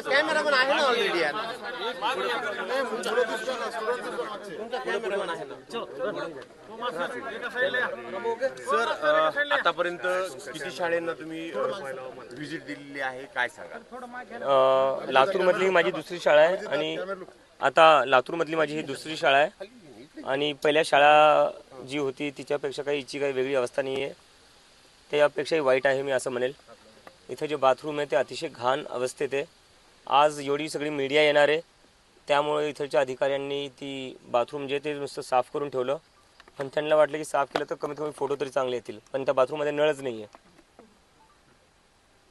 Cameraman आहे ना already यार. सर, आतापर्यंत किती शाळांना तुम्ही व्हिजिट दिलेली आहे, काय सांगा? लातूर मधली माझी दुसरी शाळा आहे आणि आता लातूर मधली माझी ही दुसरी शाळा आहे आणि पहिल्या शाळा जी होती तिच्यापेक्षा काही हिची काही वेगळी अवस्था नाही आहे, त्यापेक्षाही वाईट आहे मी असं म्हणेल. इथे जे बाथरूम आहे ते अतिशय घाण अवस्थेत आहे. आज एवढी सगळी मीडिया येणार आहे त्यामुळे इथलच्या अधिकाऱ्यांनी ती बाथरूम जे ते नुसतं साफ करून ठेवलं, पण त्यांना वाटलं की साफ केलं तर कमीत कमी फोटो तरी चांगले येतील, पण त्या बाथरूममध्ये नळच नाही आहे,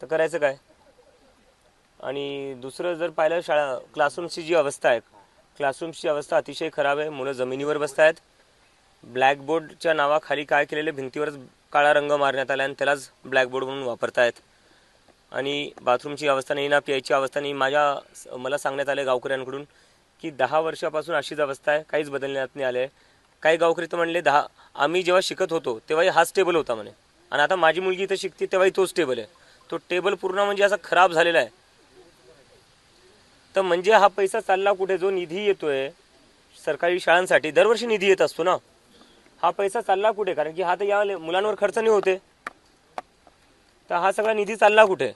तर करायचं काय? आणि दुसरं जर पाहिलं शाळा क्लासरूमची जी अवस्था आहे, क्लासरूमची अवस्था अतिशय खराब आहे. मुलं जमिनीवर बसत आहेत. ब्लॅकबोर्डच्या नावाखाली काय केलेले, भिंतीवरच काळा रंग मारण्यात आला आणि त्यालाच ब्लॅकबोर्ड म्हणून वापरतायत. आणि बाथरूमची अवस्था नाही ना, प्यायची अवस्था नाही. मला सांगण्यात आलं गावकऱ्यांकडून की 10 वर्षापासून अशीच अवस्था आहे, काहीच बदलण्यात नाही आले. काही गावकरी तर म्हणले आम्ही जेव्हा शिकत होतो तेव्हाही हाच टेबल होता म्हणे, आणि आता माझी मुलगी इथं शिकते तेव्हाही तोच टेबल आहे. तो टेबल पूर्ण म्हणजे असा खराब झालेला आहे. तर म्हणजे हा पैसा चालला कुठे? जो निधी येतोय सरकारी शाळांसाठी, दरवर्षी निधी येत असतो ना, हा पैसा चालला कुठे? कारण की हा तर या मुलांवर खर्च नाही होते, तर हा सगळा निधी चालला कुठे?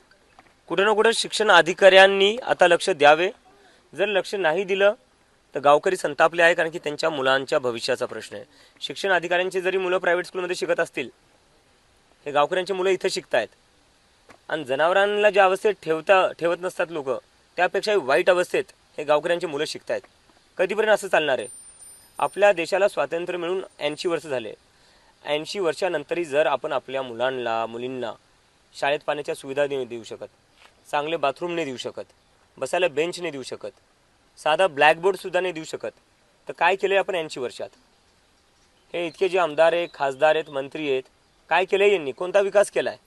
कुठे ना कुठे शिक्षण अधिकाऱ्यांनी आता लक्ष द्यावे. जर लक्ष नाही दिलं तर गावकरी संतापले आहे, कारण की त्यांच्या मुलांच्या भविष्याचा प्रश्न आहे. शिक्षण अधिकाऱ्यांची जरी मुलं प्रायव्हेट स्कूलमध्ये शिकत असतील, हे गावकऱ्यांची मुलं इथं शिकतायत. आणि जनावरांना ज्या अवस्थेत ठेवत नसतात लोक, त्यापेक्षाही वाईट अवस्थेत हे गावकऱ्यांची मुलं शिकतायत. कधीपर्यंत असं चालणार आहे? आपल्या देशाला स्वातंत्र्य मिळून 80 वर्ष झाले. 80 वर्षानंतरही जर आपण आपल्या मुलींना शाळेत पाण्याच्या सुविधा नाही देऊ शकत, चांगले बाथरूम नाही देऊ शकत, बसायला बेंच नाही देऊ शकत, साधा ब्लॅकबोर्डसुद्धा नाही देऊ शकत, तर काय केलं आहे आपण 80 वर्षात? हे इतके जे आमदार आहेत, खासदार आहेत, मंत्री आहेत, काय केलं आहे यांनी? कोणता विकास केला आहे?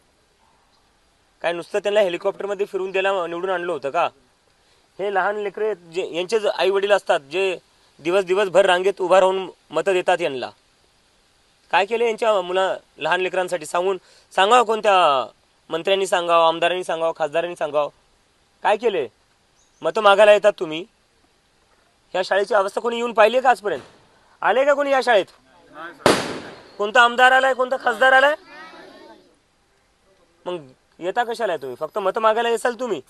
काय नुसतं त्यांना हेलिकॉप्टरमध्ये फिरून द्यायला निवडून आणलं होतं का? हे लहान लेकरे यांचे आई वडील असतात जे दिवसभर रांगेत उभा राहून मतं देतात यांना. काय केलं यांच्या लहान लेकरांसाठी? सांगावं, कोणत्या मंत्र्यांनी सांगावं, आमदारांनी सांगावं, खासदारांनी सांगावं, काय केले? मतं मागायला येतात तुम्ही. ह्या शाळेची अवस्था कोणी येऊन पाहिली का आजपर्यंत? आले का कोणी या शाळेत? कोणता आमदार आलाय, कोणता खासदार आलाय? मग येता कशाला आहे तुम्ही? फक्त मतं मागायला येसाल तुम्ही.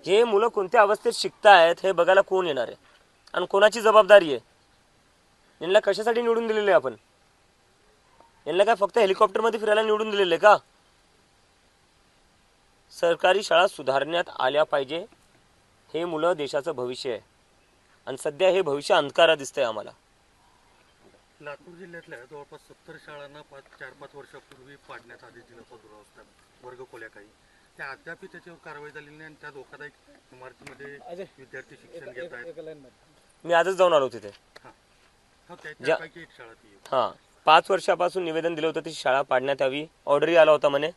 हे मुलं कोणत्या अवस्थेत शिकतायत हे बघायला कोण येणार आहे आणि कोणाची जबाबदारी आहे? यांना कशासाठी निवडून दिलेले आपण? यांना काय फक्त हेलिकॉप्टरमध्ये फिरायला निवडून दिलेले का? सरकारी शाळा सुधारण्यात आल्या पाहिजे. हे मुलं देशाचं भविष्य आहे आणि सध्या हे भविष्य अंधकारात दिसतंय आम्हाला. लातूर जिल्ह्यातल्या जवळपास 70 शाळांना 4-5 वर्षापूर्वी पाडण्यात आली जिल्हा दुरावस्था वर्गखोल्या काही, त्या अद्याप त्याच्यावर कारवाई झालेली नाही आणि त्या धोकादायक इमारतीमध्ये विद्यार्थी शिक्षण घेत आहेत. मी आजच जाऊन आलो तिथे. त्यापैकी एक शाळा ती. 5 वर्षापासून निवेदन दिलं होतं ती शाळा पाडण्यात यावी, ऑर्डरही आला होता म्हणे.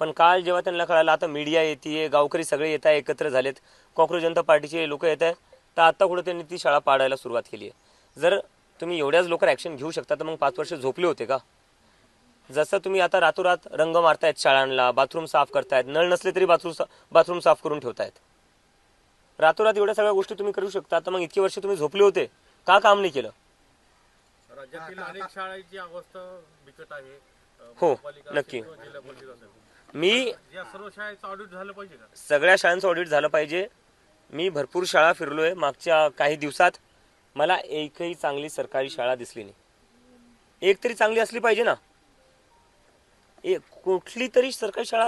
पण काल जेव्हा त्यांना कळालं, आता मीडिया येते, गावकरी सगळे येत आहे, एकत्र झालेत, काँग्रेस जनता पार्टीचे लोक येत आहेत, तर आता कुठं त्यांनी ती शाळा पाडायला सुरुवात केली आहे. जर तुम्ही एवढ्याच लोक ॲक्शन घेऊ शकता तर मग 5 वर्ष झोपले होते का? जसं तुम्ही आता रातोरात रंग मारतायत शाळांना, बाथरूम साफ करतायत, नळ नसले तरी बाथरूम साफ करून ठेवतायत. रातोरात एवढ्या सगळ्या गोष्टी तुम्ही करू शकता, तर मग इतकी वर्ष तुम्ही झोपले होते का? काम नाही केलं? राज्यातील अनेक शाळांची अवस्था बिकट आहे. हो, नक्की. मी सर्व शाळांचं ऑडिट झालं पाहिजे का? सगळ्या शाळांचं ऑडिट झालं पाहिजे. मी भरपूर शाळा फिरलोय मागच्या काही दिवसात, मला एकही चांगली सरकारी शाळा दिसली नाही. एक तरी चांगली असली पाहिजे ना. कुठली तरी सरकारी शाळा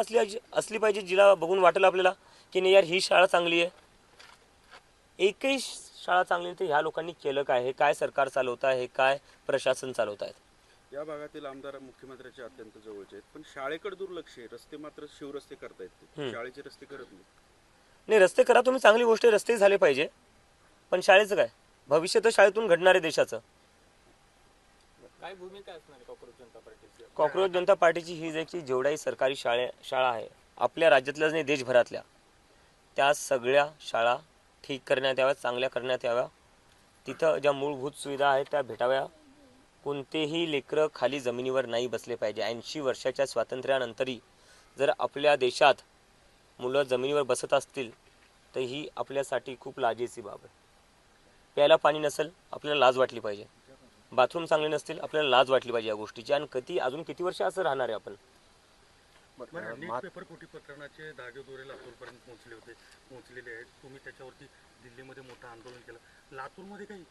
असली पाहिजे जिला बघून वाटेल आपल्याला की नाही यार ही शाळा चांगली आहे. एकही शाळा चांगली नाही. तर ह्या लोकांनी केलं काय? हे काय सरकार चालवत आहे? हे काय प्रशासन चालवत आहेत? या भागातील आमदार मुख्यमंत्र्यांच्या अत्यंत जवळचे आहेत, पण शाळेकडे दुर्लक्ष आहे. रस्ते मात्र शिवरस्ते करतायत, शाळेचे रस्ते करत नाही. रस्ते करा तुम्ही, चांगली गोष्ट, रस्ते झाले पाहिजे, पण शाळेचं काय? भविष्य तर शाळेतून घडणार आहे देशाचं. काय भूमिका असणार काँग्रेस जनता पार्टीची? काँग्रेस जनता पार्टीची ही जे की जेवढ्याही सरकारी शाळा आहे आपल्या राज्यातल्याच नाही देशभरातल्या, त्या सगळ्या शाळा ठीक करण्यात याव्या, चांगल्या करण्यात याव्या. तिथं ज्या मूलभूत सुविधा आहेत त्या भेटाव्या. कोणतेही लेकरं खाली जमिनीवर नाही बसले पाहिजे. 80 वर्षाच्या स्वातंत्र्यानंतरही जर आपल्या देशात मुलं जमिनीवर बसत असतील तर ही आपल्यासाठी खूप लाजेची बाब आहे. प्यायला पाणी नसेल आपल्याला लाज वाटली पाहिजे. बाथरूम चांगले नसतील आपल्याला लाज वाटली पाहिजे या गोष्टीची. आणि अजून किती वर्ष असं राहणार आहे आपण? बरं, नीट पेपर फुटी प्रकरणाचे धागेदोरे लातूरपर्यंत पोहोचलेले आहेत. तुम्ही त्याच्यावरती दिल्लीमध्ये मोठं आंदोलन केलं. लातूरमध्ये काही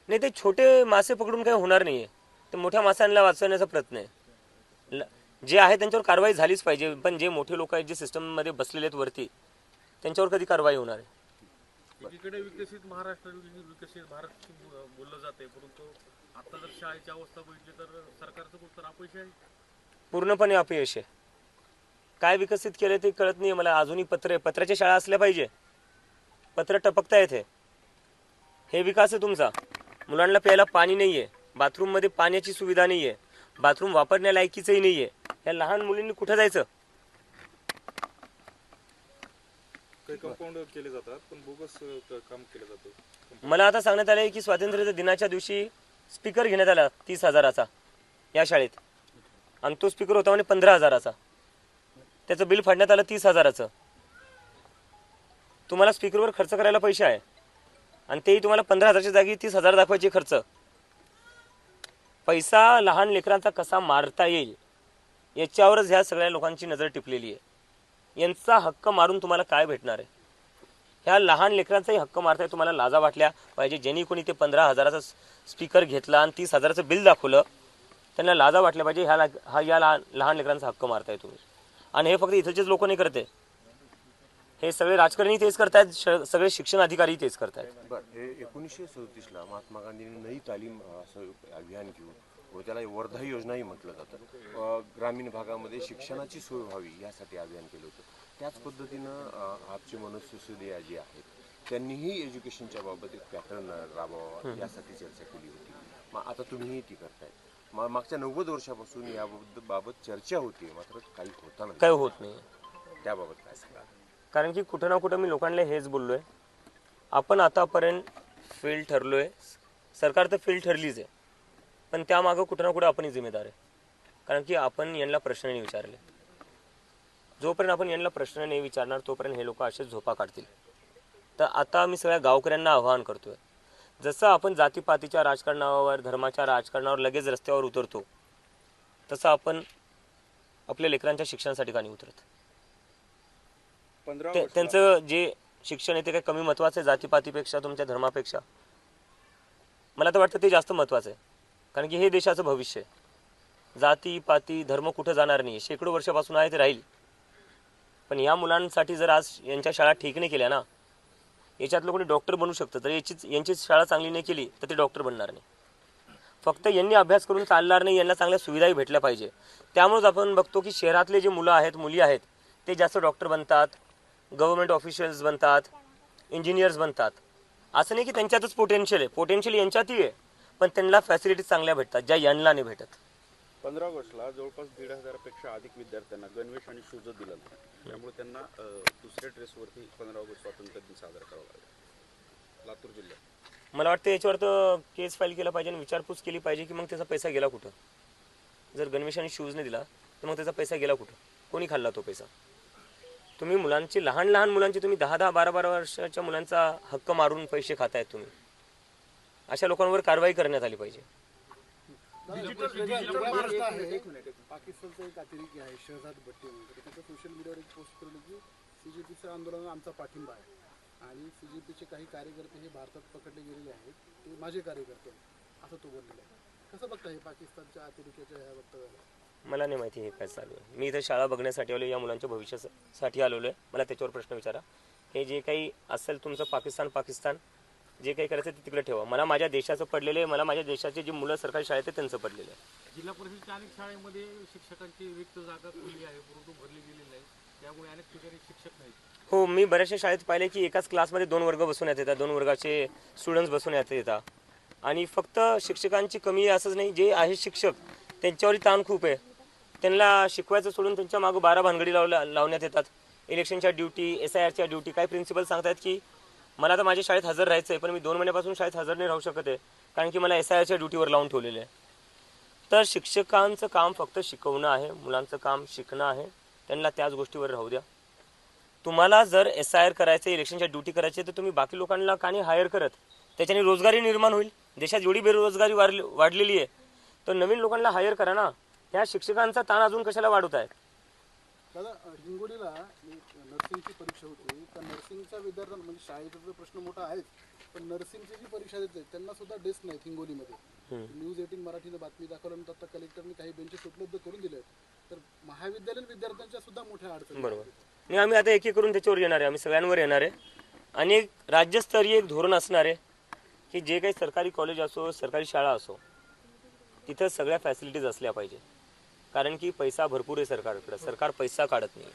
नाही, ते छोटे मासे पकडून काही होणार नाही आहे. ते मोठ्या माशांना वाचवण्याचा प्रयत्न आहे. जे आहे त्यांच्यावर कारवाई झालीच पाहिजे. पण जे मोठे लोक आहेत जे सिस्टममध्ये बसलेले आहेत वरती, त्यांच्यावर कधी कारवाई होणार आहे? एकीकडे विकसित महाराष्ट्र, विकसित भारत बोललं जाते, परंतु आता जर शाळेची अवस्था बघितली तर सरकारचं उत्तर अपयशी आहे. पूर्णपणे अपयश आहे. काय विकसित केलं ते कळत नाही मला. अजूनही पत्राच्या शाळा असल्या पाहिजे. पत्र टपकता येते. हे विकास आहे तुमचा? मुलांना प्यायला पाणी नाही आहे, बाथरूममध्ये पाण्याची सुविधा नाही आहे, बाथरूम वापरण्यालायकीचंही नाही आहे. या लहान मुलींनी कुठं जायचं? काही कंपाऊंड केले जातात पण बोगस काम केलं जातं. मला आता सांगण्यात आलं की स्वातंत्र्य दिनाच्या दिवशी स्पीकर घेण्यात आला 30,000चा या शाळेत, आणि तो स्पीकर होता म्हणजे 15,000चा. त्याचं बिल फाडण्यात आलं 30,000चं. तुम्हाला स्पीकरवर खर्च करायला पैसे आहे आणि तेही तुम्हाला 15,000च्या जागी 30,000 दाखवायचे खर्च. पैसा लहान लेकरांचा कसा मारता येईल याच्यावरच ह्या सगळ्या लोकांची नजर टिपलेली आहे. यांचा हक्क मारून तुम्हाला काय भेटणार आहे? ह्या लहान लेकरांचाही हक्क मारताय. तुम्हाला लाजा वाटल्या पाहिजे. ज्यांनी कोणी ते 15,000चा स्पीकर घेतला आणि 30,000चं बिल दाखवलं त्यांना लाजा वाटल्या पाहिजे. या लहान लेकरांचा हक्क मारताय तुम्ही. आणि हे फक्त इथलचेच लोक नाही करते, हे सगळे राजकारणी तेच करतायत, सगळे शिक्षण अधिकारी तेच करतायत. बरं, हे 1937ला महात्मा गांधींनी नई तालीम असं अभियान घेऊन व त्याला वर्धा योजनाही म्हटलं जातं, ग्रामीण भागामध्ये शिक्षणाची सोय व्हावी यासाठी अभियान केलं होतं. त्याच पद्धतीनं आपचे मनोज सिसोदिया जे आहेत त्यांनीही एज्युकेशनच्या बाबत एक पॅटर्न राबवावा यासाठी चर्चा केली होती. मग आता तुम्हीही ती करताय. मागच्या 90 वर्षापासून याबाबत चर्चा होती, मात्र काही काही होत नाही. त्याबाबत काय सांगा? कारण की कुठं ना कुठं मी लोकांना हेच बोललोय, आपण आतापर्यंत फेल ठरलोय. सरकार तर फेल ठरलीच आहे, पण त्यामागं कुठं ना कुठं आपणही जिम्मेदार आहे. कारण की आपण यांना प्रश्न नाही विचारले. जोपर्यंत आपण यांना प्रश्न नाही विचारणार तोपर्यंत हे लोक असेच झोपा काढतील. तर आता मी सगळ्या गावकऱ्यांना आवाहन करतोय, जसं आपण जातीपातीच्या राजकारणावर, धर्माच्या राजकारणावर लगेच रस्त्यावर उतरतो, तसं आपण आपल्या लेकरांच्या शिक्षणासाठी का नाही उतरत? त्यांचं जे शिक्षण आहे ते काही कमी महत्त्वाचं आहे जातीपातीपेक्षा, तुमच्या धर्मापेक्षा? मला तर वाटतं ते जास्त महत्त्वाचं आहे. कारण की हे देशाचं भविष्य आहे. जाती पाती धर्म कुठं जाणार नाही. शेकडो वर्षापासून आहे ते राहील. पण या मुलांसाठी जर आज यांच्या शाळा ठीक नाही केल्या ना, याच्यातलं कोणी डॉक्टर बनू शकतं, तर यांची शाळा चांगली नाही केली तर ते डॉक्टर बनणार नाही. फक्त यांनी अभ्यास करून चालणार नाही, यांना चांगल्या सुविधाही भेटल्या पाहिजे. त्यामुळेच आपण बघतो की शहरातले जे मुलं आहेत, मुली आहेत, ते जास्त डॉक्टर बनतात, गव्हर्नमेंट ऑफिशियल्स बनतात, इंजिनियर्स बनतात. असं नाही की त्यांच्यातच पोटेन्शियल आहे, पोटेन्शियल यांच्यातही आहे, पण त्यांना फॅसिलिटीज चांगल्या भेटतात ज्या यांना नाही भेटत. 15 ऑगस्टला जवळपास 1,500 पेक्षा अधिक विद्यार्थ्यांना गणवेश आणि शूज दिलं, त्यामुळे त्यांना दुसऱ्या ड्रेसवरती 15 ऑगस्ट स्वातंत्र्य दिन साजरा करावा लागेल लातूर जिल्ह्यात. मला वाटतं याच्यावर तर केस फाईल केला पाहिजे आणि विचारपूस केली पाहिजे की मग त्याचा पैसा गेला कुठं. जर गणवेश आणि शूज नाही दिला तर मग त्याचा पैसा गेला कुठं? कोणी खाल्ला तो पैसा? तुम्ही मुलांची, लहान लहान मुलांची, तुम्ही 10-10, 12-12 वर्षाच्या मुलांचा हक्क मारून पैसे खातायत तुम्ही. अशा लोकांवर कारवाई करण्यात आली पाहिजे. पाकिस्तानचा एक अतिरेकी आहे शहजाद भट्टी म्हणून, त्याच्या सोशल मीडियावर एक पोस्ट करून की CJPचं आंदोलन आमचा पाठिंबा आहे आणि CJPचे काही कार्यकर्ते हे भारतात पकडले गेलेले आहेत, ते माझे कार्यकर्ते असं तो बोललेला आहे. कसं बघता हे पाकिस्तानच्या अतिरेक्याच्या ह्या वक्तव्याला? मला नाही माहिती हे काय चालू आहे. मी इथे शाळा बघण्यासाठी आलो, या मुलांच्या भविष्यासाठी आलेलो आहे. मला त्याच्यावर प्रश्न विचारा. हे जे काही असेल तुमचं पाकिस्तान जे काही करायचं ते तिकडे ठेवा. मला माझ्या देशाचं पडलेलं आहे, मला माझ्या देशाचे जे मुलं सरकारी शाळेत आहेत त्यांचं पडलेलं आहे. जिल्हा परिषदेच्या अनेक शाळेमध्ये शिक्षकांची रिक्त जागा खुली आहे, परंतु भरली गेलेली नाही, त्यामुळे अनेक ठिकाणी शिक्षक नाहीत. हो, मी बऱ्याचशा शाळेत पाहिले की एकाच क्लासमध्ये 2 वर्ग बसून येतात, 2 वर्गाचे स्टुडंट्स बसून येतात. आणि फक्त शिक्षकांची कमी आहे असंच नाही, जे आहे शिक्षक त्यांच्यावरही ताण खूप आहे. त्यांना शिकवायचं सोडून त्यांच्या मागं 12 भानगडी लावण्यात येतात. इलेक्शनच्या ड्युटी, SIRच्या ड्युटी. काही प्रिन्सिपल सांगतात की मला आता माझ्या शाळेत हजर राहायचं आहे, पण मी 2 महिन्यापासून शाळेत हजर नाही राहू शकत आहे, कारण की मला SIRच्या ड्युटीवर लावून ठेवलेलं आहे. तर शिक्षकांचं काम फक्त शिकवणं आहे, मुलांचं काम शिकणं आहे, त्यांना त्याच गोष्टीवर राहू द्या. तुम्हाला जर SIR करायचं, इलेक्शनच्या ड्युटी करायची, तर तुम्ही बाकी लोकांना का नाही हायर करत? त्याच्याने रोजगारी निर्माण होईल. देशात जेवढी बेरोजगारी वाढलेली आहे, तर नवीन लोकांना हायर करा ना. ह्या शिक्षकांचा ताण अजून कशाला वाढवत आहे? दादा, हिंगोलीला नर्सिंगची परीक्षा होती, तर नर्सिंगच्या विद्यार्थ्यांना म्हणजे शाळेचा तर प्रश्न मोठा आहेच, पण नर्सिंगची जी परीक्षा देत आहेत त्यांना सुद्धा डेस्क नाहीत हिंगोलीमध्ये. न्यूज 18 मराठीनं बातमी दाखवल्यानंतर आता कलेक्टरने काही बेंचेस उपलब्ध करून दिले आहेत, तर महाविद्यालयीन विद्यार्थ्यांच्या सुद्धा मोठ्या अडचणी. बरोबर. नाही, आम्ही आता एक करून त्याच्यावर येणार आहे, आम्ही सगळ्यांवर येणार आहे. आणि एक राज्यस्तरीय एक धोरण असणार आहे की जे काही सरकारी कॉलेज असो, सरकारी शाळा असो, तिथं सगळ्या फॅसिलिटीज असल्या पाहिजे. कारण की पैसा भरपूर आहे सरकारकडे, सरकार पैसा काढत नाही.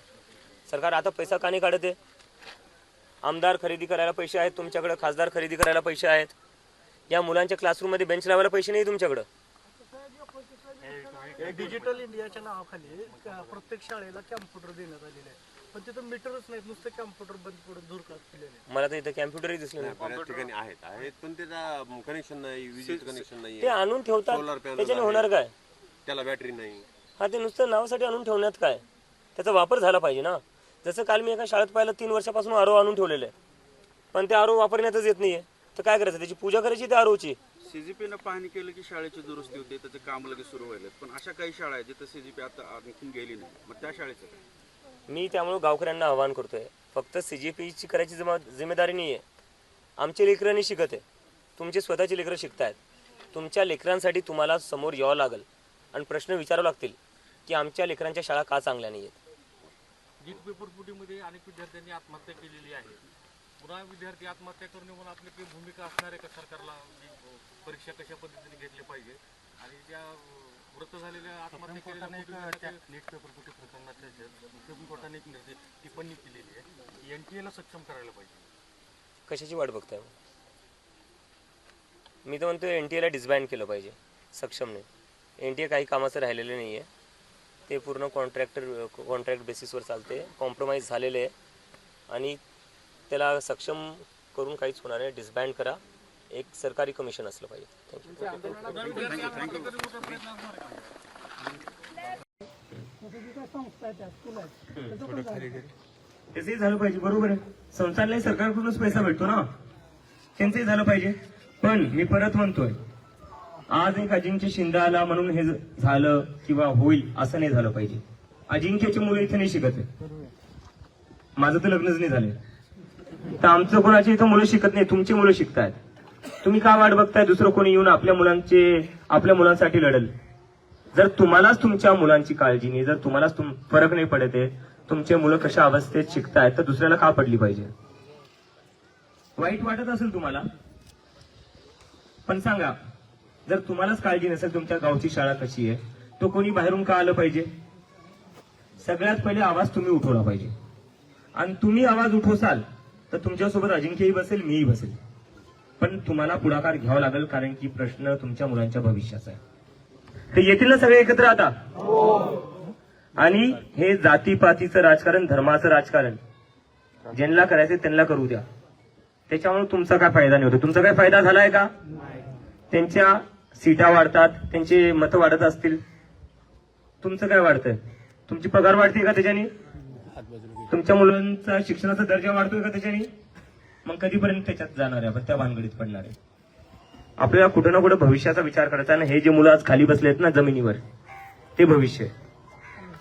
सरकार आता पैसा का नाही काढत आहे? आमदार खरेदी करायला पैसे आहेत तुमच्याकडे, खासदार खरेदी करायला पैसे आहेत, या मुलांच्या क्लासरूममध्ये बेंच लावायला पैसे नाही तुमच्याकडं. डिजिटल इंडियाच्या नावाखाली प्रत्येक शाळेला कॅम्प्युटर देण्यात आलेले आहे, पण तिथं मीटरच नाहीत, नुसते कॅम्प्युटर बंद पडून दूर केलेले. मला तर इथं कॅम्प्युटरही दिसले नाही. बऱ्याच ठिकाणी आहेत पण त्याचा कनेक्शन नाही, विजेचं कनेक्शन नाही, ते आणून ठेवतात, त्याच्याने होणार काय? त्याला बॅटरी नाही. हा, ते नुसतं नावासाठी आणून ठेवण्यात काय? त्याचा वापर झाला पाहिजे ना. जसं काल मी एका शाळेत पाहिलं 3 वर्षापासून आरो आणून ठेवलेलं आहे, पण ते आरो वापरण्यातच येत नाहीये. तर काय करायचं? त्याची पूजा करायची त्या आरोची. CGPनं पाहणी केलं की शाळेची दुरुस्ती होते, त्याचे काम लगेच सुरू व्हायला, पण अशा काही शाळा आहेत जिथं CGP आता आणखी गेली नाही, मग त्या शाळेचं काय? मी त्यामुळे गावकऱ्यांना आवाहन करतोय, फक्त CGPची करायची जिम्मेदारी नाही आहे. आमचे लेकरं नाही शिकत आहे, तुमचे स्वतःचे लेकरं शिकतायत. तुमच्या लेकरांसाठी तुम्हाला समोर यावं लागेल आणि प्रश्न विचारावे लागतील की आमच्या लेकरांच्या शाळा का चांगल्या नाही आहेत. नीट पेपर फुटीमध्ये अनेक विद्यार्थ्यांनी आत्महत्या केलेली आहे. पुन्हा विद्यार्थी आत्महत्या करणे म्हणून आपली काही भूमिका असणार आहे का सरकारला? परीक्षा कशा पद्धतीने घेतली पाहिजे आणि त्या मृत झालेल्या आत्महत्या केलेल्या नीट पेपर फुटी प्रकरणाच्या सुप्रीम कोर्टाने एक टिप्पणी केलेली आहे, NTA ला सक्षम करायला पाहिजे. कशाची वाट बघताय? मी तर म्हणतो NTA ला डिसबँड केलं पाहिजे, सक्षम नाही. NTA काही कामाचं राहिलेलं नाही आहे, ते पूर्ण कॉन्ट्रॅक्ट बेसिसवर चालते, कॉम्प्रोमाइज झालेले आहे आणि त्याला सक्षम करून काहीच होणार आहे. डिसबँड करा, एक सरकारी कमिशन असलं पाहिजे. त्याचंही झालं पाहिजे, बरोबर आहे. संस्थांनाही सरकारकडूनच पैसा भेटतो ना, त्यांचंही झालं पाहिजे. पण मी परत म्हणतोय, आज एक अजिंक्य शिंदे आला म्हणून हे झालं किंवा होईल असं नाही झालं पाहिजे. अजिंक्यची मुलं इथे नाही शिकत आहे, माझं तर लग्नच नाही झालंय, तर आमचं कोणाची इथं मुलं शिकत नाही, तुमची मुलं शिकतायत. तुम्ही का वाट बघताय दुसरं कोणी येऊन आपल्या मुलांसाठी लढल? जर तुम्हालाच तुमच्या मुलांची काळजी नाही, जर तुम्हालाच फरक नाही पडत आहे तुमचे मुलं कशा अवस्थेत शिकतायत, तर दुसऱ्याला का पडली पाहिजे? वाईट वाटत असेल तुम्हाला, पण सांगा, जर तुम्हालाच काळजी नसेल तुमच्या गावची शाळा कशी आहे, तो कोणी बाहेरून का आलं पाहिजे? सगळ्यात पहिले आवाज तुम्ही उठवला पाहिजे, आणि तुम्ही आवाज उठवसाल तर तुमच्यासोबत अजिंक्यही बसेल, मीही बसेल. पण तुम्हाला पुढाकार घ्यावा लागेल, कारण की प्रश्न तुमच्या मुलांच्या भविष्याचा आहे. तर येतील ना सगळे एकत्र आता? आणि हे जातीपातीचं राजकारण, धर्माचं राजकारण ज्यांना करायचं त्यांना करू द्या. त्याच्यामुळे तुमचा काय फायदा नाही होतो. तुमचा काय फायदा झालाय का? त्यांच्या सीटा वाढतात, त्यांचे मतं वाढत असतील, तुमचं काय वाढतंय? तुमची पगार वाढते का त्याच्याने? तुमच्या मुलांचा शिक्षणाचा दर्जा वाढतोय का त्याच्याने? मग कधीपर्यंत त्याच्यात जाणार आहे आपण, त्या भानगडीत पडणार आहे? आपल्याला कुठं ना कुठं भविष्याचा विचार करायचा आहे. हे जे मुलं आज खाली बसलेत ना जमिनीवर, ते भविष्य.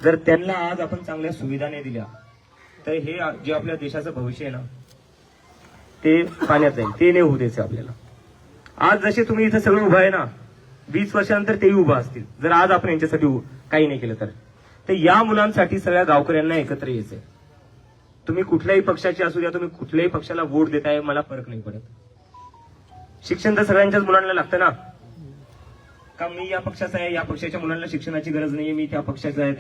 जर त्यांना आज आपण चांगल्या सुविधा नाही दिल्या तर हे जे आपल्या देशाचं भविष्य आहे ना, ते पाण्यात जाईल. ते नाही होऊ द्यायचं आपल्याला. आज जसे तुम्ही इथं सगळं उभं आहे ना, 20 वर्षानंतर तेही उभं असतील, जर आज आपण यांच्यासाठी काही नाही केलं तर या मुलांसाठी सगळ्या गावकऱ्यांना एकत्र यायचंय. तुम्ही कुठल्याही पक्षाचे असू द्या, तुम्ही कुठल्याही पक्षाला वोट देताय, मला फरक नाही पडत. शिक्षण तर सगळ्यांच्याच मुलांना लागतं ना. का मी या पक्षाचा आहे, या पक्षाच्या मुलांना शिक्षणाची गरज नाहीये, मी त्या पक्षाचा आहे,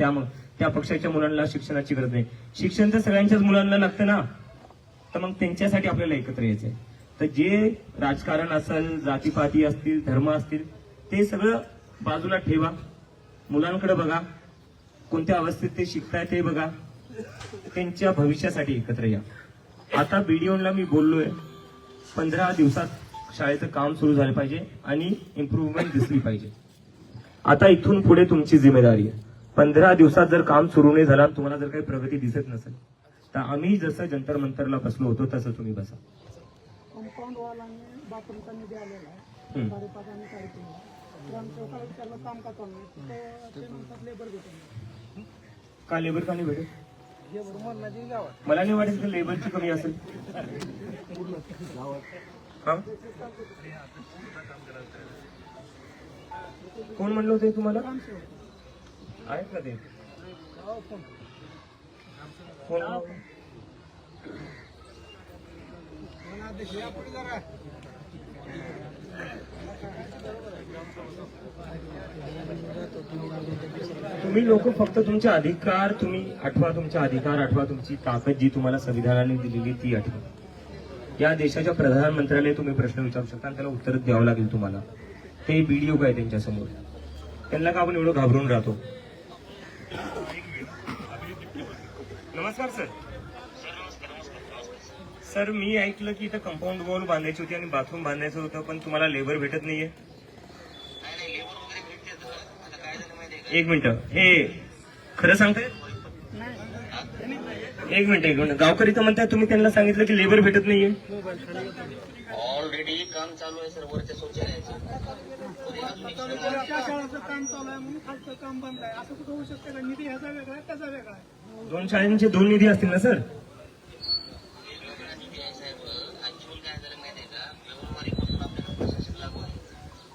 त्या पक्षाच्या मुलांना शिक्षणाची गरज नाही. शिक्षण तर सगळ्यांच्याच मुलांना लागतं ना. तर मग त्यांच्यासाठी आपल्याला एकत्र यायचंय. तर जे राजकारण असेल, जातीपाती असतील, धर्म असतील, ते सगळं बाजूला ठेवा. मुलांकडे बघा, कोणत्या अवस्थेत ते शिकताय ते बघा, त्यांच्या भविष्यासाठी एकत्र या. आता BDOला मी बोललोय, 15 दिवसात शाळेचं काम सुरू झालं पाहिजे आणि इम्प्रूव्हमेंट दिसली पाहिजे. आता इथून पुढे तुमची जिम्मेदारी आहे. 15 दिवसात जर काम सुरू नाही झालं, तुम्हाला जर काही प्रगती दिसत नसेल, तर आम्ही जसं जंतर मंतरला बसलो होतो तसं तुम्ही बसा. कंपाऊंड वॉल आणि बाथरूमचा निधी आलेला आहे 5.5 आणि 3.5. ग्रामसेवकाला विचारलं काम का चालू आहे, ते म्हणतात लेबर भेटून. का लेबर का नाही भेटेल? लेबर म्हणण्याची गावात मला नाही वाटत की लेबरची कमी असेल. हा? कोण म्हणलं होतं हे तुम्हाला? आहेत ना ते कोण? तुम्ही लोक फक्त तुमचे अधिकार तुम्ही आठवा, तुमचे अधिकार आठवा, तुमची ताकद जी तुम्हाला संविधानाने दिलेली ती आठवा. या देशाच्या प्रधानमंत्र्याला तुम्ही प्रश्न विचारू शकता आणि त्याला उत्तर द्यावं लागेल तुम्हाला. ते व्हिडिओ काय त्यांच्यासमोर, त्यांना का आपण एवढं घाबरून राहतो? नमस्कार सर. सर मी ऐकलं की इथं कंपाऊंड वॉल बांधायची होती आणि बाथरूम बांधायचं होतं, पण तुम्हाला लेबर भेटत नाहीये. एक मिनिट, हे खरं सांगताय? एक मिनिट, गावकरी तर म्हणताय तुम्ही त्यांना सांगितलं की लेबर भेटत नाहीये. ऑलरेडी काम चालू आहे सर वरच्या शौचालयाचं. त्या शाळेचं काम चालू आहे म्हणून खालचं काम बंद आहे, असं कुठं होऊ शकतं का? निधी ह्याचा वेगळा आहे, त्याचा वेगळा आहे. 2 शाळांचे 2 निधी असतील ना सर? ऍक्च्युअल काय झालं माहितीये का, फेब्रुवारीपासून आपल्याला प्रशासन लागू आहे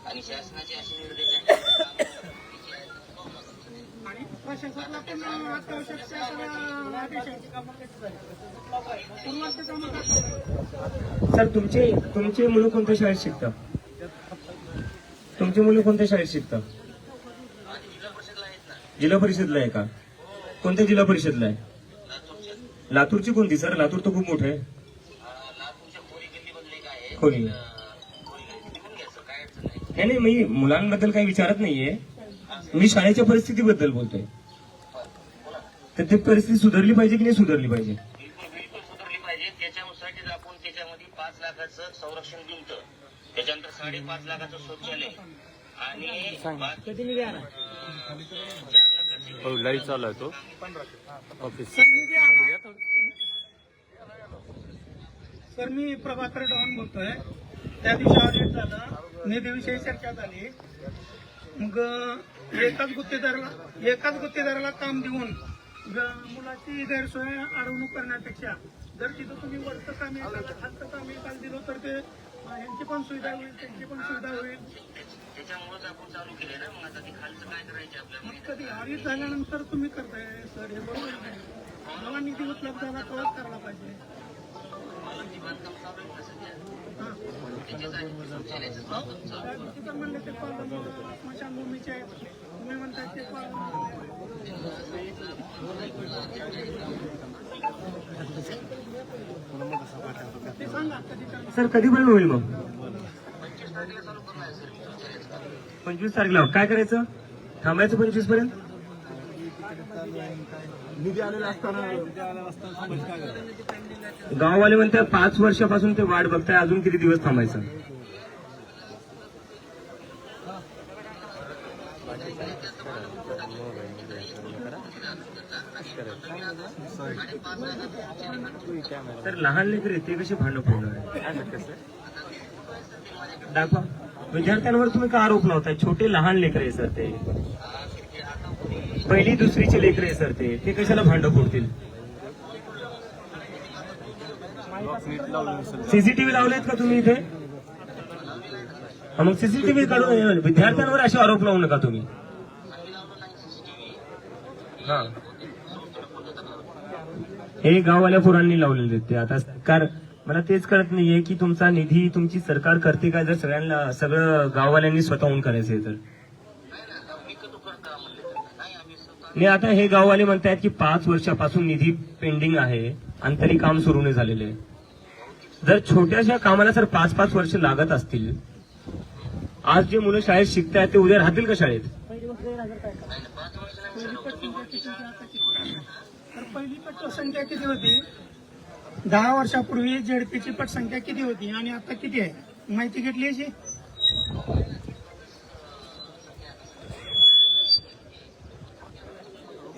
आणि शासनाचे असे निर्देश आहेत आणि प्रशासनाला पण अत्यावश्यक शासनाला आदेश आहे. पूर्वाचे कामं का चालू आहे? सर तुमचे मुलं कोणत्या शाळेत शिकतात? तुमची मुलं कोणत्या शाळेत शिकतात? जिल्हा परिषदला आहे का? कोणत्या जिल्हा परिषदला आहे? लातूरची कोणती सर? लातूर तर खूप मोठं आहे. कोणी नाही, मी मुलांबद्दल काही विचारत नाहीये, मी शाळेच्या परिस्थितीबद्दल बोलतोय. तर ती परिस्थिती सुधारली पाहिजे की नाही सुधारली पाहिजे? बिलकुल सुधारली पाहिजे. त्याच्यासाठीच आपण त्याच्यामध्ये 5 लाखाचं संरक्षण दिलं, त्याच्यानंतर 5.5 लाखाचं शौचालय आणि 4 लाखाची लाईट चालू आहे तो. सर मी प्रभाकर डॉन बोलतोय. त्या दिवशी ऑडिट झालं, निधीविषयी चर्चा झाली. मग एकाच गुत्तेदाराला काम देऊन मुलाची गैरसोय अडवणूक करण्यापेक्षा जर तिथं तुम्ही वरचं काम एकाला खालचं काम एकाला दिलं तर ते यांची पण सुविधा होईल, त्यांची पण सुविधा होईल. त्याच्यामुळेच आपण चालू केले ना. मग आता ते खालचं काय करायचं आपल्याला? मग कधी ऑडिट झाल्यानंतर तुम्ही करताय सर, हे बरोबर नाही. मला निधी उपलब्ध झाला तेव्हाच करायला पाहिजे. बांधकाम चालू आहे ना सध्या. हा त्याच्यासाठी शौचालयाचं बांधकाम चालू आहे. तिथं म्हणले ते स्मशानभूमीचे आहे, तुम्ही म्हणताय ते ते सांगा कधी करणार. सर कधीपर्यंत होईल मग? 25 तारखेला काय करायचं? थांबायचं 25 पर्यंत? गाववाले म्हणतात 5 वर्षापासून ते वाट बघताय, अजून किती दिवस थांबायचं? तर लहान लेकर ते कसे भांडण फोडणार? दाखवा. विद्यार्थ्यांवर तुम्ही का आरोप लावताय? छोटे लहान लेकर आहे सर, ते 1ली 2रीचे लेकर आहे सर, ते कशाला भांडण फोडतील? सीसीटीव्ही लावलेत का तुम्ही इथे? मग सीसीटीव्ही काढून विद्यार्थ्यांवर असे आरोप लावू नका तुम्ही. हा, हे गाववाल्या पोरांनी लावलेले ते. आता सरकार, मला तेच कळत नाहीये की तुमचा निधी तुमची सरकार करते का, जर सगळं गाववाल्यांनी स्वतःहून करायचंय तर. नाही, आता हे गाववाले म्हणतायत की 5 वर्षापासून निधी पेंडिंग आहे आणि तरी काम सुरू नाही झालेलं आहे. जर छोट्याशा कामाला जर 5-5 वर्ष लागत असतील, आज जे मुलं शाळेत शिकतायत ते उद्या राहतील का शाळेत? पहिली पटसंख्या किती होती? 10 वर्षापूर्वी झेडपीची पटसंख्या किती होती आणि आता किती आहे माहिती घेतली याची?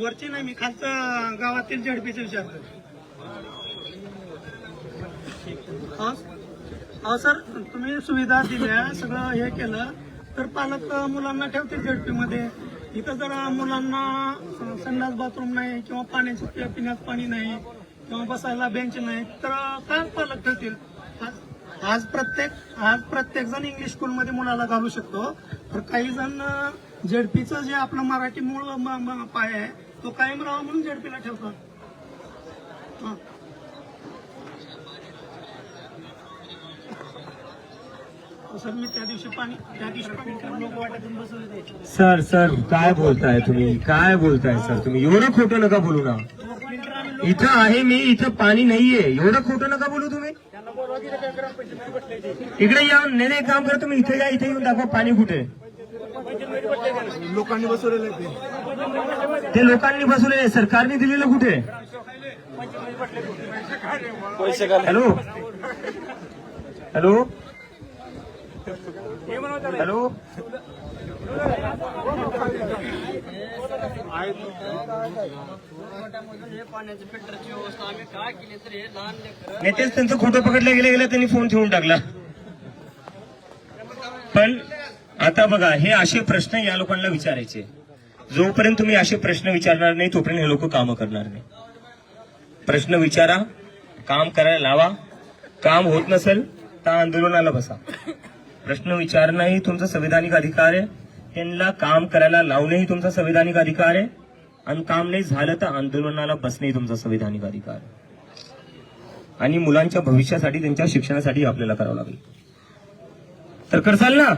वरची नाही, मी खालचं गावातील झेडपीचं विचारतो. हो सर, तुम्ही सुविधा दिल्या, सगळं हे केलं, तर पालक मुलांना ठेवतील झेडपीमध्ये. इथं जर मुलांना संडास बाथरूम नाही किंवा पाण्याचं पिण्याचं पाणी नाही किंवा बसायला बेंच नाही तर काय पालक ठेवतील? आज प्रत्येक जण इंग्लिश स्कूलमध्ये मुलाला घालू शकतो, तर काही जण झेडपीचं जे आपलं मराठी मूळ पाय आहे तो कायम राहावा म्हणून झेडपीला ठेवतात. सर, मी त्या दिवशी पाणी लोक वाट्यातून बसवले. सर काय बोलताय तुम्ही सर? तुम्ही एवढं खोटं नका बोलू ना. इथं आहे मी, इथं पाणी नाहीये, एवढं खोटं नका बोलू तुम्ही. इकडे या, नाही काम करा तुम्ही, इथे या, इथे येऊन दाखवा पाणी कुठे. लोकांनी बसवलेलं ते लोकांनी बसवलेले, सरकारने दिलेलं कुठे? हॅलो हॅलो हॅलो नेतेच त्यांचं खोटं पकडलं गेलं त्यांनी फोन ठेवून टाकला. पण आता बघा, हे असे प्रश्न या लोकांना विचारायचे. जोपर्यंत तुम्ही असे प्रश्न विचारणार नाही तोपर्यंत हे लोक कामं करणार नाही. प्रश्न विचारा, काम करायला लावा. काम होत नसेल तर आंदोलनाला बसा. प्रश्न विचारणं ही तुमचा संवैधानिक अधिकार आहे, त्यांना काम करायला लावणंही तुमचा संवैधानिक अधिकार आहे, आणि काम नाही झालं तर आंदोलनाला बसणंही तुमचा संवैधानिक अधिकार आहे. आणि मुलांच्या भविष्यासाठी, त्यांच्या शिक्षणासाठी आपल्याला करावं लागेल. तर करसाल ना?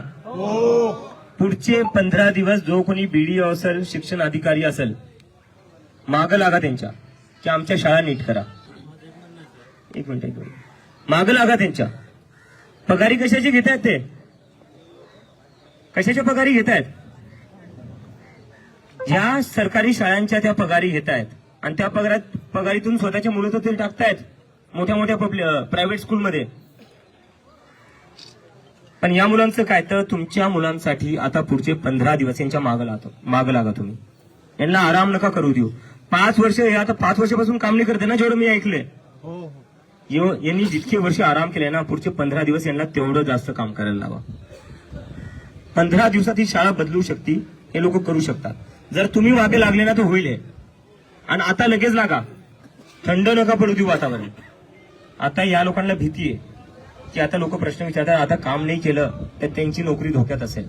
पुढचे 15 दिवस जो कोणी बीडीओ असेल, शिक्षण अधिकारी असेल, मागं लागा त्यांच्या, की आमच्या शाळा नीट करा. एक मिनिट मागं लागा त्यांच्या. पगारी कशाची घेत आहेत ते? कशाच्या पगारी घेत आहेत? ज्या सरकारी शाळांच्या त्या पगारी घेत आहेत आणि त्या पगारीतून स्वतःच्या मुलं तर टाकतायत मोठ्या मोठ्या प्रायव्हेट स्कूलमध्ये. पण या मुलांचं काय, तर तुमच्या मुलांसाठी आता पुढचे 15 दिवस यांच्या मागं लागा तुम्ही. यांना आराम नका करू देऊ. 5 वर्ष, हे आता 5 वर्षापासून काम नाही करते ना, जेवढं मी ऐकलंय. यांनी जितके वर्ष आराम केले ना, पुढचे 15 दिवस यांना तेवढं जास्त काम करायला लावा. 15 दिवसात ही शाळा बदलू शकते, हे लोक करू शकतात. जर तुम्ही मागे लागले ना तर होईल. आणि आता लगेच लागा, थंड नका पडू देऊ वातावरण. आता या लोकांना भीती आहे की आता लोक प्रश्न विचारतात, आता काम नाही केलं तर त्यांची नोकरी धोक्यात असेल.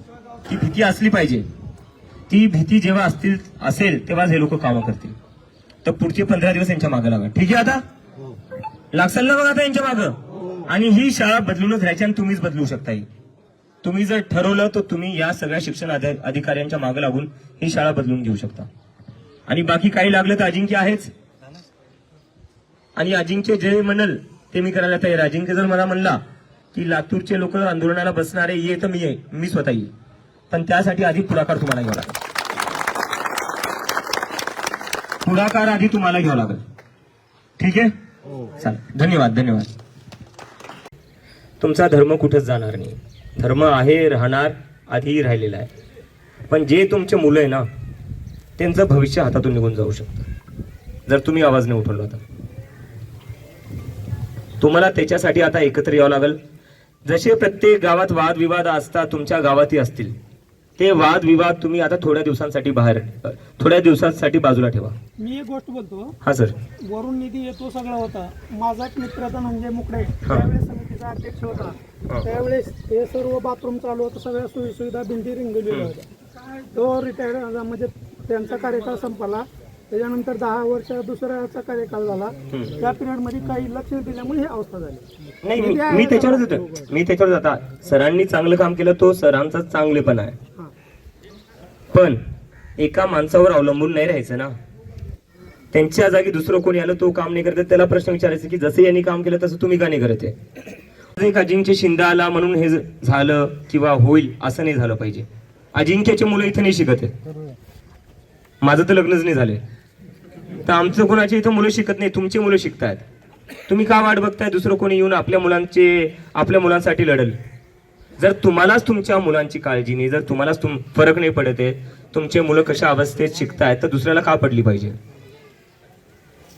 ती भीती असली पाहिजे. ती भीती जेव्हा असेल तेव्हाच हे लोक कामं करतील. तर पुढचे 15 दिवस यांच्या मागे लागा. ठीक आहे? आता लागसाल ना बघा आता यांच्या मागं. आणि ही शाळा बदलूनच राहायची आणि तुम्हीच बदलू शकता. तुम्ही जर ठरवलं तर तुम्ही या सगळ्या शिक्षण अधिकाऱ्यांच्या मागे लागून ही शाळा बदलून घेऊ शकता. आणि बाकी काही लागलं तर अजिंक्य आहेच. आणि अजिंक्य जे म्हणल ते मी करायला तयार. अजिंक्य जर मला म्हणला की लातूरचे लोक आंदोलनाला बसणारे ये, तर मी स्वतः येईल. पण त्यासाठी आधी पुढाकार तुम्हाला घ्यावा लागेल. पुढाकार आधी तुम्हाला घ्यावा लागेल. ठीक आहे? चालेल. धन्यवाद. तुमचा धर्म कुठेच जाणार नाही. धर्म आहे, राहणार, आधीही राहिलेला आहे. पण जे तुमचे मुलं आहे ना, त्यांचं भविष्य हातातून निघून जाऊ शकतं जर तुम्ही आवाज नाही उठवला तर. तुम्हाला त्याच्यासाठी आता एकत्र यावं लागेल. जसे प्रत्येक गावात वादविवाद असतात, तुमच्या गावातही असतील. ते वादविवाद तुम्ही आता थोड्या दिवसांसाठी बाजूला ठेवा. मी एक गोष्ट बोलतो. हा सर. वरून निधी येतो सगळं होता. माझा एक मित्र म्हणजे मुकडे, त्यावेळेस समितीचा अध्यक्ष होता. त्यावेळेस हे सर्व बाथरूम चालू होतं, सगळ्या सोयीसुविधा भिंती रिंगवलेल्या होत्या. तो रिटायर्ड म्हणजे त्यांचा कार्यकाळ संपला. त्याच्यानंतर 10 वर्ष दुसऱ्याचा कार्यकाळ झाला. त्या पिरियड मध्ये काही लक्ष दिल्यामुळे ही अवस्था झाली. नाही, मी त्याच्यावरच आता सरांनी चांगलं काम केलं, तो सरांचा चांगलेपणा आहे. पण एका माणसावर अवलंबून नाही राहायचं ना. त्यांच्या जागी दुसरं कोणी आलं, तो काम नाही करत, त्याला प्रश्न विचारायचे की जसं यांनी काम केलं तसं तुम्ही का नाही करत आहे. एक अजिंक्य शिंदे आला म्हणून हे झालं किंवा होईल असं नाही झालं पाहिजे. अजिंक्यचे मुलं इथे नाही शिकत आहे. माझं तर लग्नच नाही झालंय, तर आमचं कोणाच्या इथं मुलं शिकत नाही, तुमची मुलं शिकतायत. तुम्ही का वाट बघताय दुसरं कोणी येऊन आपल्या मुलांसाठी लढल? जर तुम्हालाच तुमच्या मुलांची काळजी नाही, जर तुम्हालाच फरक नाही पडत आहे तुमचे मुलं कशा अवस्थेत शिकतायत, तर दुसऱ्याला का पडली पाहिजे?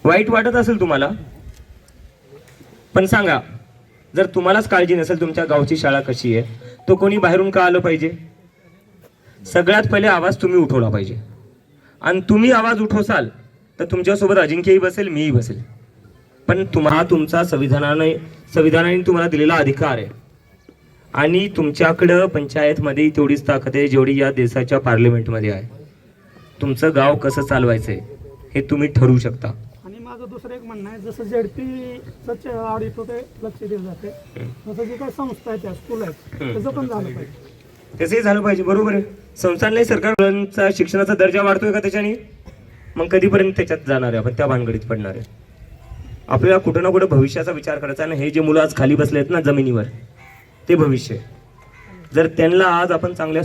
वाईट वाटत असेल तुम्हाला, पण सांगा, जर तुम्हालाच काळजी नसेल तुमच्या गावची शाळा कशी आहे, तो कोणी बाहेरून का आलं पाहिजे? सगळ्यात पहिले आवाज तुम्ही उठवला पाहिजे. आणि तुम्ही आवाज उठवसाल तर तुमच्यासोबत अजिंक्यही बसेल, मीही बसेल. पण तुमचा संविधानाने तुम्हाला दिलेला अधिकार आहे. आणि तुमच्याकडं पंचायतमध्ये तेवढीच ताकद आहे जेवढी या देशाच्या पार्लमेंटमध्ये आहे. तुमचं गाव कसं चालवायचंय हे तुम्ही ठरवू शकता. आणि माझं दुसरं एक म्हणणं आहे, जसं झेडपीच ऑडिट होते लक्ष दिलं जाते, जसं जे काही संस्था आहेत त्या स्कूल आहेत त्याचं पण झालं पाहिजे. तसंही झालं पाहिजे, बरोबर आहे. संस्थांनाही सरकारचा शिक्षणाचा दर्जा वाढतोय का त्याच्याने? मग कधीपर्यंत त्याच्यात जाणार आहे आपण, त्या भानगडीत पडणार आहे? आपल्याला कुठं ना कुठं भविष्याचा विचार करायचा आहे ना. हे जे मुलं आज खाली बसले आहेत ना जमिनीवर, ते भविष्य. जर त्यांना आज आपण चांगल्या